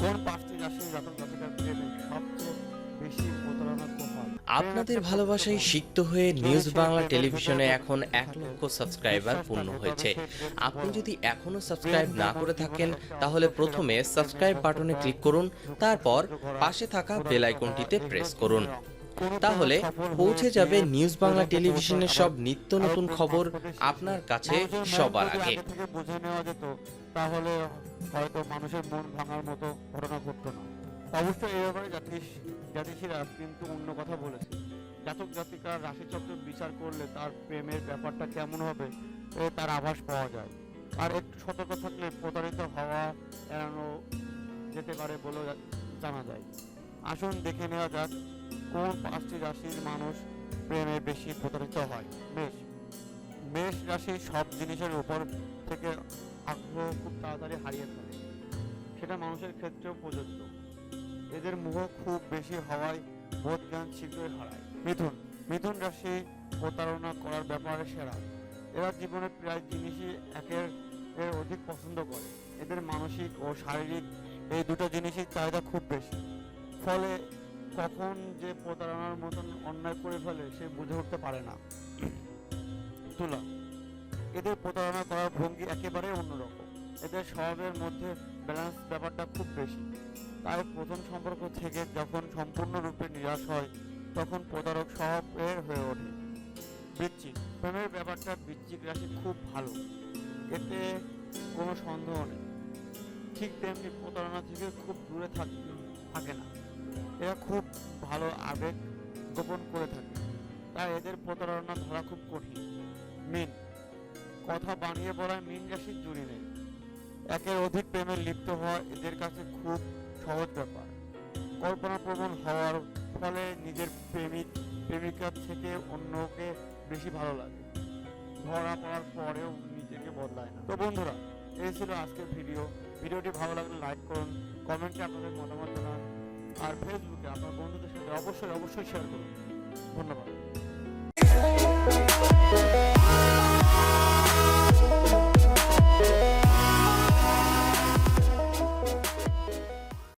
কোন পাঁচটি রাশির জাতক জাতিকার প্রেমে সবচেয়ে বেশি প্রতারণা হয়? আপনাদের ভালোবাসায় সিক্ত হয়ে নিউজ বাংলা টেলিভিশনে এখন 1 লক্ষ সাবস্ক্রাইবার পূর্ণ হয়েছে। আপনি যদি এখনো সাবস্ক্রাইব না করে থাকেন তাহলে প্রথমে সাবস্ক্রাইব বাটনে ক্লিক করুন, তারপর পাশে থাকা বেল আইকনটিতে প্রেস করুন। তাহলে পৌঁছে যাবে নিউজ বাংলা টেলিভিশনের সব নিত্য নতুন খবর আপনার কাছে সবার আগে। থেকে বুঝে নেওয়া যেত, তাহলে হয়তো মানুষের মন ভাঙার মতো ঘটনা ঘটতো না। অবশ্যই এই ব্যাপারে জ্যোতিষীরা কিন্তু অন্য কথা বলেছে। জাতক জাতিকার রাশিচক্র বিচার করলে তার প্রেমের ব্যাপারটা কেমন হবে তার আভাস পাওয়া যায়। আর একটু সতর্ক থাকলে প্রতারিত হওয়া এড়ানো যেতে পারে বলে জানা যায়। আসুন দেখে নেওয়া যাক কোন পাঁচটি রাশির মানুষ প্রেমে বেশি প্রতারিত হয়। মেষ রাশি সব জিনিসের উপর থেকে আগ্রহ খুব তাড়াতাড়ি হারিয়ে ফেলে, সেটা মানুষের ক্ষেত্রেও প্রযোজ্য। এদের মোহ খুব বেশি হওয়ায় বোধ জ্ঞান শীঘ্রই হারায়। মিথুন রাশি প্রতারণা করার ব্যাপারে সেরা। এরা জীবনের প্রায় জিনিসই একের অধিক পছন্দ করে। এদের মানসিক ও শারীরিক এই দুটো জিনিসের চাহিদা খুব বেশি, ফলে কখন যে প্রতারণার মতন অন্যায় করে ফেলে সে বুঝে উঠতে পারে না। তুলা, এদের প্রতারণা করার ভঙ্গি একেবারে অন্যরকম। এদের স্বভাবের মধ্যে ব্যালেন্স ব্যাপারটা খুব বেশি, তাই প্রথম সম্পর্ক থেকে যখন সম্পূর্ণরূপে নিরাশ হয় তখন প্রতারক স্বভাবের হয়ে ওঠে। বৃশ্চিক, প্রেমের ব্যাপারটা বৃশ্চিক রাশি খুব ভালো, এতে কোনো সন্দেহ নেই। ঠিক তেমনি প্রতারণা থেকে খুব দূরে থাকে না। এরা খুব ভালো আবেগ গোপন করে থাকে, তাই এদের প্রতারণা ধরা খুব কঠিন। মীন, কথা বানিয়ে বলায় মীন রাশির জুড়ি নেই। একের অধিক প্রেমে লিপ্ত হওয়া এদের কাছে খুব সহজ ব্যাপার। কল্পনাপ্রবণ হওয়ার ফলে নিজের প্রেমিকার থেকে অন্যকে বেশি ভালো লাগে। ধরা পড়ার পরেও নিজেকে বদলায় না। তো বন্ধুরা, এই ছিল আজকের ভিডিওটি ভালো লাগলে লাইক করুন, কমেন্টে আপনাদের মতামত জানান, আর ফেসবুকে আপনার বন্ধুদের সাথে অবশ্যই শেয়ার করুন। ধন্যবাদ।